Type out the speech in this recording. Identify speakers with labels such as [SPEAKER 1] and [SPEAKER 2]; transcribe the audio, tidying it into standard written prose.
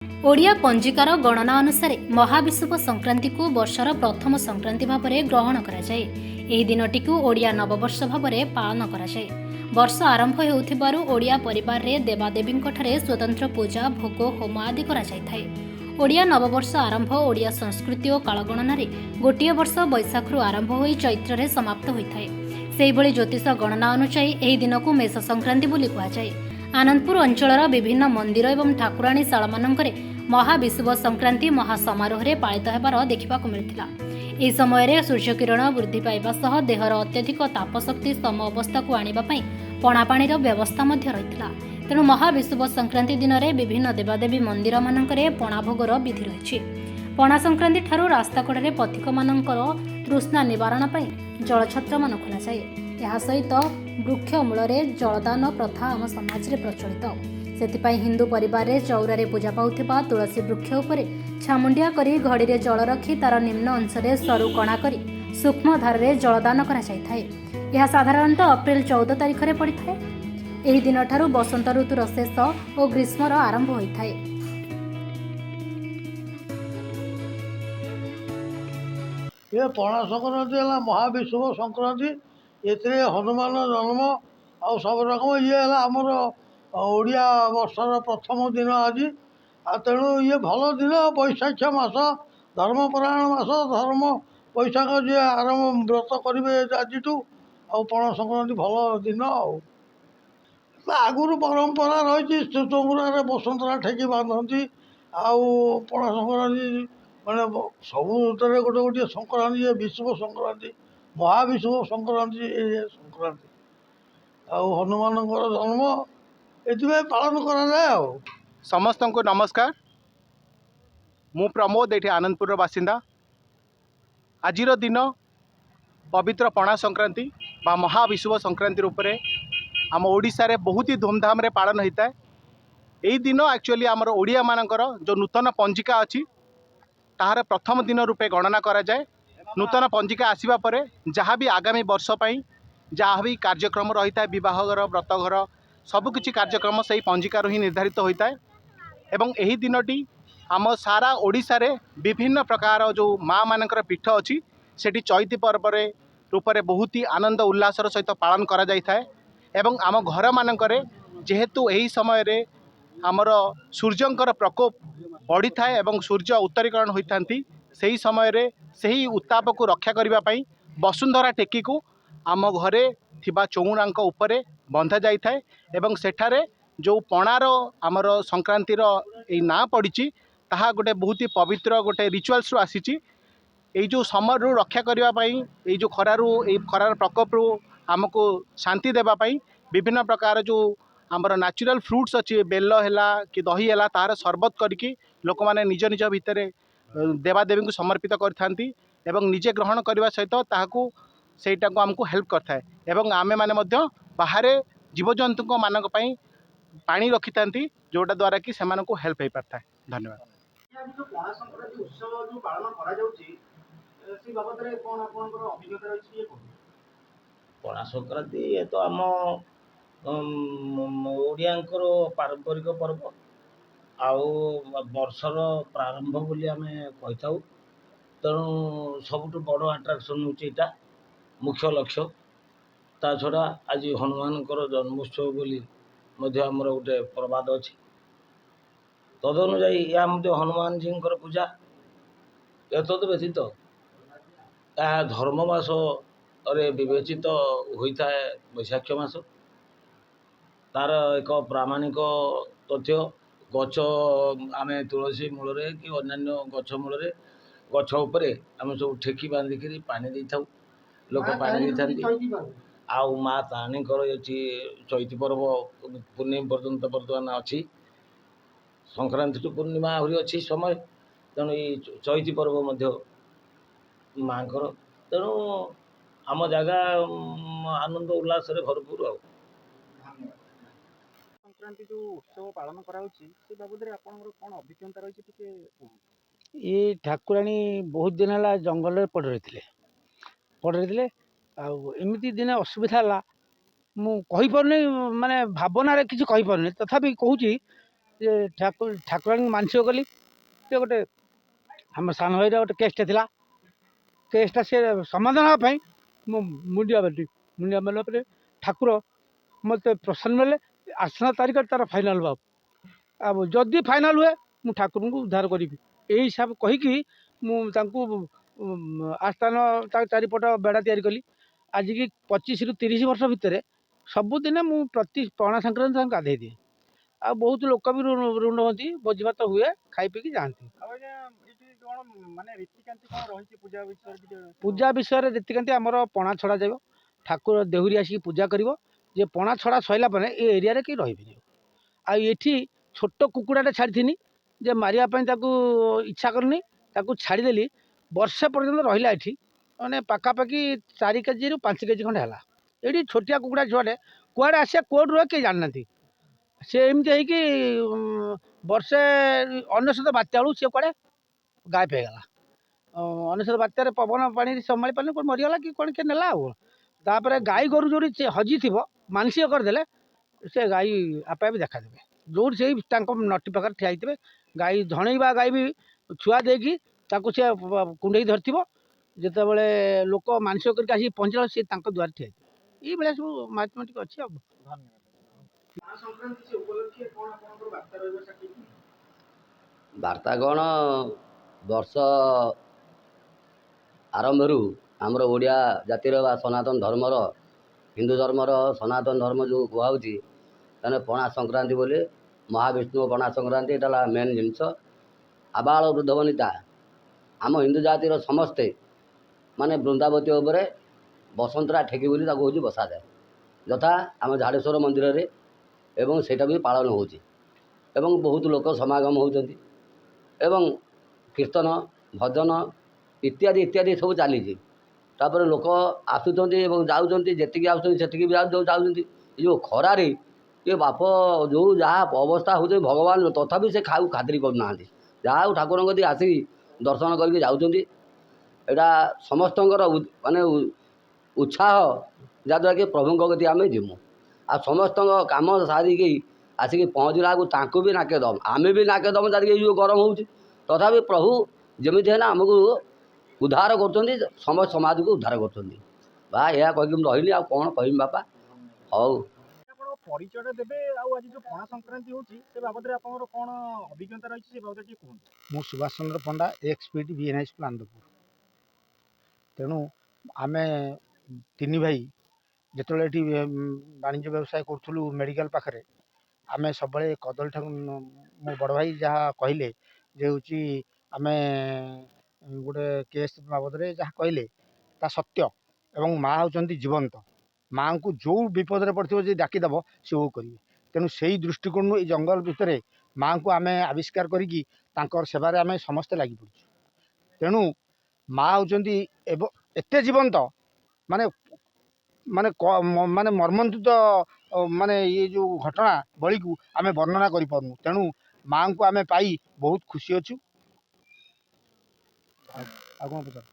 [SPEAKER 1] ओडिया पंजिकार गणना अनुसार महाविषुव संक्रांति को वर्षर प्रथम संक्रांति भाव में ग्रहण कराए। एही दिनटी को ओडिया नववर्ष भाव में पालन कराए। वर्ष आरंभ होउथिबारु ओडिया परिवार रे देवादेवी स्वतंत्र पूजा भोग होम आदि कराए। ओडिया नववर्ष आरंभ ओडिया संस्कृति और कालगणन गोटे वर्ष बैशाखु आरंभ हो चैत्र समाप्त होता है। सेहिभଳି ज्योतिष गणना अनुसार एही दिन को मेष संक्रांति बोली कहुए। आनंदपुर अंचलर विभिन्न मंदिर एवं ठाकुराणी शाला महाविषुव संक्रांति महासमारोह पालित होबार देखा मिलता। यह समय सूर्यकिरण वृद्धि पाइबा सह देहर अत्यधिक तापशक्ति सम अवस्था को आने पणापाणीर व्यवस्था रही। तेणु महाविषुव संक्रांति दिन में विभिन्न देवादेवी मंदिर मानकरे पणा भोगर विधि रही। पणा संक्रांति ठारू रास्ता कड़े पथिक मानकर तृष्णा निवारण जलछत्र मान खोल यह सहित वृक्ष मूल जलदान प्रथा आम समाज में प्रचलित। से हिंदू परिवार रे चौरारे पूजा पाउथिबा तुलसी वृक्ष उपरे छामुंडिया करी घड़ी रे जल रखी तार निम्न अंश रे सरु कणा करी सूक्ष्म धार रे जलदान करा जायथाय। यह साधारणतः अप्रैल 14 तारिख रे पड़िथाय। एही दिन ठारू बसंत ऋतुर शेष और ग्रीष्मर आरंभ होइथाय।
[SPEAKER 2] ये पणा संक्रांति है महाविषुव संक्रांति। ये हनुमान जन्म आ सब रकम ये आमर ओडिया वर्षर प्रथम दिन आज तेणु ये भल दिन बैशाख मास धर्मपरायण मास धर्म बैशाख जी आरंभ व्रत करेंगे आज पणा संक्रांति भल दिन आगुरी परंपरा रही चुतंगुरा बसंतरा ठेकी बांधती पणा संक्रांति मैंने सबुत गोटे गोटे संक्रांति ये विषुव संक्रांति महाविषुव संक्रांति ये संक्रांति हनुमान जन्म ये पालन करा।
[SPEAKER 3] समस्त को नमस्कार। मु प्रमोद ये आनंदपुर बासिंदा। आज दिन पवित्र पणा संक्रांति बा महाविषुव संक्रांति रूप में आम ओडिशा रे बहुत ही धूमधाम रे पालन होता है। यही दिन एक्चुअली आमर ओडिया मानकर जो नूतन पंजिका अच्छी ताहार प्रथम दिन रूपे गणना करा जाए। नूतन पंजिका आसीबा परे जहाँ भी आगामी वर्ष पई जहाँ भी कार्यक्रम रही है विवाहर व्रतघर सबकिछि कार्यक्रम से पंजिकार ही निर्धारित होता है। एवं यही दिनटी आम सारा ओडिशा रे विभिन्न प्रकार जो माँ मानकर पीठ अच्छी सेठी चैती पर्व रूप में बहुत ही आनंद उल्लासर सहित पालन करा जायथा है। एवं आम घर मानकरे जेहेतु यही समय रे आमर सूर्यंकर प्रकोप बढ़ी थाए एवं सूर्य उत्तरीकरण होता से समय रे सही उत्ताप को रक्षा करने पाई वसुंधरा टेकी को आम घरे थिबा चौरांक उपरे बंधा जाइथाए एवं सेठारे जो पणार आमर संक्रांतिर ये ना पड़ी ताहा गोटे बहुत ही पवित्र गोटे रिचुअल्स आसी जो समर रु रक्षा करने जो खरार प्रकोप रु आमको शांति देवाई विभिन्न प्रकार जो आमर नेचुरल फ्रुट्स अच्छी बेल है कि दही है तार सरबत करके लोक मैंने निज निज भितर देवादेवी को समर्पित करथांती एवं निजे ग्रहण करने सहित ताहाकू सेटा को आमको हेल्प करता है। एवं आमे माने मध्य बाहरे जीवजंतु मानक पई पानी रखी था जोटा द्वारा कि सेमान को हेल्प हो पाता है। धन्यवाद।
[SPEAKER 4] पणा संक्रांति ये तो आम ओडियांकर पारंपरिक पर्व आउ वर्षर प्रारंभ बोली आमे कही तेणु सबुठ बड़ आट्राक्शन होता मुख्य लक्ष्य। ता छड़ा आज हनुमानकर जन्मोत्सव बोली आमर गोटे प्रबाद अच्छी तदनुजाई या हनुमान जी पूजा एतद व्यतीत यह धर्ममास विवेचित होता है। बैशाख मास तार एक प्रामाणिक तथ्य गच आम तुलसी मूल कि अन्य गच मूल गछ उपरे आम सब ठेकी बांधिक पानी दे था लोक पानी दे आउ माँ ताणीकर ये चैती पर्व पूर्णिमा पर्यंत बर्तमान अच्छी संक्रांति टू पूर्णिमा आहरी अच्छी समय तेणु ये चैती पर्व माँ तेणु आम जगह आनंद उल्लास भरपूर
[SPEAKER 5] संक्रांति जो उत्सव पालन करा अभिज्ञता रही
[SPEAKER 6] ये ठाकुराणी बहुत दिन है जंगल पड़ रही आमती दिन असुविधा है मुझे माने भावना किसी कहीपर तथापि कहूँ ଯେ ଠାକୁରାଣୀ ମାନସିକ କଲି ଯେ ଗୋଟେ ଆମ ସାନ ଭାଇର ଗୋଟେ କେସ୍ଟା ଥିଲା। କେସ୍ଟା ସେ ସମାଧାନ ହେବା ପାଇଁ ମୁଁ ମୁଣ୍ଡିଆ ମାରିଲା ପରେ ଠାକୁର ମୋତେ ପ୍ରସନ୍ନ ହେଲେ। ଆସନ୍ତା ତାରିଖରେ ତା'ର ଫାଇନାଲ୍ ହେବ। ଆଉ ଯଦି ଫାଇନାଲ୍ ହୁଏ ମୁଁ ଠାକୁରଙ୍କୁ ଉଦ୍ଧାର କରିବି। ଏଇ ହିସାବ କହିକି ମୁଁ ତାଙ୍କୁ ଆସ୍ଥାନ ତା ଚାରିପଟ ବେଢ଼ା ତିଆରି କଲି। ଆଜିକି 25ରୁ 30 ବର୍ଷ ଭିତରେ ସବୁଦିନେ ମୁଁ ପ୍ରତି ପଣା ସଂକ୍ରାନ୍ତି ତାଙ୍କୁ ଗାଧେଇ ଦିଏ। ଆଉ ବହୁତ ଲୋକ ବି ରୁଣ୍ଡ ହୁଅନ୍ତି, ଭୋଜିଭାତ ହୁଏ, ଖାଇ ପିଇକି ଯାଆନ୍ତି।
[SPEAKER 5] ଆଉ ଆଜ୍ଞା ଏଇଠି କ'ଣ ମାନେ ରୀତିକାନ୍ତି କ'ଣ ରହିଛି ପୂଜା ବିଷୟରେ ଟିକେ?
[SPEAKER 6] ପୂଜା ବିଷୟରେ ରୀତିକାନ୍ତି ଆମର ପଣା ଛଡ଼ାଯିବ। ଠାକୁର ଦେହୁରୀ ଆସିକି ପୂଜା କରିବ। ଯେ ପଣା ଛଡ଼ା ସରିଲା ପରେ ଏ ଏରିଆରେ କେହି ରହିବେନି। ଆଉ ଏଠି ଛୋଟ କୁକୁଡ଼ାଟେ ଛାଡ଼ିଥିନି ଯେ ମାରିବା ପାଇଁ ତାକୁ ଇଚ୍ଛା କରୁନି, ତାକୁ ଛାଡ଼ିଦେଲି। ବର୍ଷେ ପର୍ଯ୍ୟନ୍ତ ରହିଲା ଏଠି, ମାନେ ପାଖାପାଖି 4 କେଜିରୁ 5 କେଜି ଖଣ୍ଡେ ହେଲା। ଏଠି ଛୋଟିଆ କୁକୁଡ଼ା ଛୁଆଟେ କୁଆଡ଼େ ଆସିବା କୋଉଠୁ ରୁହେ କେହି ଜାଣିନାହାନ୍ତି। ସେ ଏମିତି ହେଇକି ବର୍ଷେ 99 ବାତ୍ୟା ବେଳକୁ ସିଏ କୁଆଡ଼େ ଗାୟବ ହେଇଗଲା। 99 ବାତ୍ୟାରେ ପବନ ପାଣି ସମ୍ଭାଳି ପାରିନି, କୋଉଠି ମରିଗଲା କି କ'ଣ କିଏ ନେଲା। ଆଉ ତାପରେ ଗାଈ ଗୋରୁ ଯୋଉଠି ହଜିଥିବ ମାନସିକ କରିଦେଲେ ସେ ଗାଈ ଆପେ ଆପେ ଦେଖାଦେବେ। ଯୋଉଠି ସେଇ ତାଙ୍କ ନଟି ପାଖରେ ଠିଆ ହେଇଥିବେ। ଗାଈ ଧଣେଇବା ଗାଈ ବି ଛୁଆ ଦେଇକି ତାକୁ ସେ କୁଣ୍ଡେଇ ଧରିଥିବ। ଯେତେବେଳେ ଲୋକ ମାନସିକ କରିକି ଆସିକି ପହଞ୍ଚିଲା ସେ ତାଙ୍କ ଦୁଆରେ ଠିଆ ହେଇଥିବ। ଏଇଭଳିଆ ସବୁ ମ୍ୟାଥମେଟିକ୍ ଅଛି। ଆଉ
[SPEAKER 5] ଧନ୍ୟବାଦ। ପଣା ସଂକ୍ରାନ୍ତି ସେ ଉପଲକ୍ଷେ କ'ଣ ଆପଣଙ୍କର ବାର୍ତ୍ତା ରହିବ ସେଠି?
[SPEAKER 7] ବାର୍ତ୍ତା କ'ଣ, ବର୍ଷ ଆରମ୍ଭରୁ ଆମର ଓଡ଼ିଆ ଜାତିର ବା ସନାତନ ଧର୍ମର, ହିନ୍ଦୁ ଧର୍ମର ସନାତନ ଧର୍ମ ଯେଉଁ କୁହାହେଉଛି, ତାହେଲେ ପଣା ସଂକ୍ରାନ୍ତି ବୋଲି ମହାବିଷ୍ଣୁ ପଣା ସଂକ୍ରାନ୍ତି ଏଇଟା ହେଲା ମେନ୍ ଜିନିଷ। ଆବାଳ ବୃଦ୍ଧ ବନିତା ଆମ ହିନ୍ଦୁ ଜାତିର ସମସ୍ତେ ମାନେ ବୃନ୍ଦାବତୀ ଉପରେ ବସନ୍ତରା ଠେକି ବୋଲି ତାକୁ ହେଉଛି ବସାଯାଏ। ଯଥା ଆମ ଝାଡ଼େଶ୍ୱର ମନ୍ଦିରରେ ଏବଂ ସେଇଟା ବି ପାଳନ ହେଉଛି ଏବଂ ବହୁତ ଲୋକ ସମାଗମ ହେଉଛନ୍ତି ଏବଂ କୀର୍ତ୍ତନ ଭଜନ ଇତ୍ୟାଦି ଇତ୍ୟାଦି ସବୁ ଚାଲିଛି। ତାପରେ ଲୋକ ଆସୁଛନ୍ତି ଏବଂ ଯାଉଛନ୍ତି, ଯେତିକି ଆସୁଛନ୍ତି ସେତିକି ବି ଯାଉଛନ୍ତି। ଏ ଯେଉଁ ଖରାରେ ଏ ବାପ ଯେଉଁ ଯାହା ଅବସ୍ଥା ହେଉଛି ଭଗବାନ ତଥାପି ସେ ଖାତିରି କରୁନାହାନ୍ତି। ଯାହା ହଉ ଠାକୁରଙ୍କ କତିକି ଆସିକି ଦର୍ଶନ କରିକି ଯାଉଛନ୍ତି। ଏଇଟା ସମସ୍ତଙ୍କର ମାନେ ଉତ୍ସାହ, ଯାହାଦ୍ୱାରା କି ପ୍ରଭୁଙ୍କ କତିକି ଆମେ ଯିମୁ। ଆଉ ସମସ୍ତଙ୍କ କାମ ସାରିକି ଆସିକି ପହଞ୍ଚିଲା ବେଳକୁ ତାଙ୍କୁ ବି ନାକେ ଦମ, ଆମେ ବି ନାକେ ଦମ ଚାରିକି ଏଇ ଯେଉଁ ଗରମ ହେଉଛି। ତଥାପି ପ୍ରଭୁ ଯେମିତି ହେଲେ ଆମକୁ ଉଦ୍ଧାର କରୁଛନ୍ତି, ସମସ୍ତ ସମାଜକୁ ଉଦ୍ଧାର କରୁଛନ୍ତି। ବା ଏହା କହିକି ମୁଁ ରହିଲି, ଆଉ କ'ଣ କହିବି ବାପା। ହଉ
[SPEAKER 5] ଆପଣଙ୍କ ପରିଚୟଟା ଦେବେ, ଆଉ ଆଜି ଯେଉଁ ପଣା ସଂକ୍ରାନ୍ତି ହେଉଛି ସେ ବାବଦରେ ଆପଣଙ୍କର କ'ଣ ଅଭିଜ୍ଞତା ରହିଛି ସେ ବାବଦରେ ଟିକେ କୁହନ୍ତୁ।
[SPEAKER 6] ମୁଁ ସୁଭାଷ ଚନ୍ଦ୍ର ପଣ୍ଡା, ଏକ୍ସପିଡି ବିଏନ୍ଆଇ ସ୍କୁଲ ଆନନ୍ଦପୁର। ତେଣୁ ଆମେ 3 ଭାଇ ଯେତେବେଳେ ଏଠି ବାଣିଜ୍ୟ ବ୍ୟବସାୟ କରୁଥିଲୁ ମେଡ଼ିକାଲ ପାଖରେ, ଆମେ ସବୁବେଳେ କଦଳୀ ଠାକୁ ମୋ ବଡ଼ ଭାଇ ଯାହା କହିଲେ ଯେ ହେଉଛି ଆମେ ଗୋଟେ କେସ୍ ବାବଦରେ ଯାହା କହିଲେ ତା ସତ୍ୟ। ଏବଂ ମା' ହେଉଛନ୍ତି ଜୀବନ୍ତ। ମା'ଙ୍କୁ ଯେଉଁ ବିପଦରେ ପଡ଼ିଥିବ ଯଦି ଡାକିଦେବ ସେ ଓ କରିବେ। ତେଣୁ ସେଇ ଦୃଷ୍ଟିକୋଣରୁ ଏଇ ଜଙ୍ଗଲ ଭିତରେ ମା'ଙ୍କୁ ଆମେ ଆବିଷ୍କାର କରିକି ତାଙ୍କର ସେବାରେ ଆମେ ସମସ୍ତେ ଲାଗି ପଡ଼ିଛୁ। ତେଣୁ ମା' ହେଉଛନ୍ତି ଏତେ ଜୀବନ୍ତ, ମାନେ ମାନେ ମାନେ ମର୍ମନ୍ତୁଦ, ମାନେ ଇଏ ଯେଉଁ ଘଟଣା ବଳିକୁ ଆମେ ବର୍ଣ୍ଣନା କରିପାରୁନୁ। ତେଣୁ ମା'ଙ୍କୁ ଆମେ ପାଇ ବହୁତ ଖୁସି ଅଛୁ। ଆଉ କ'ଣ ପଚାର?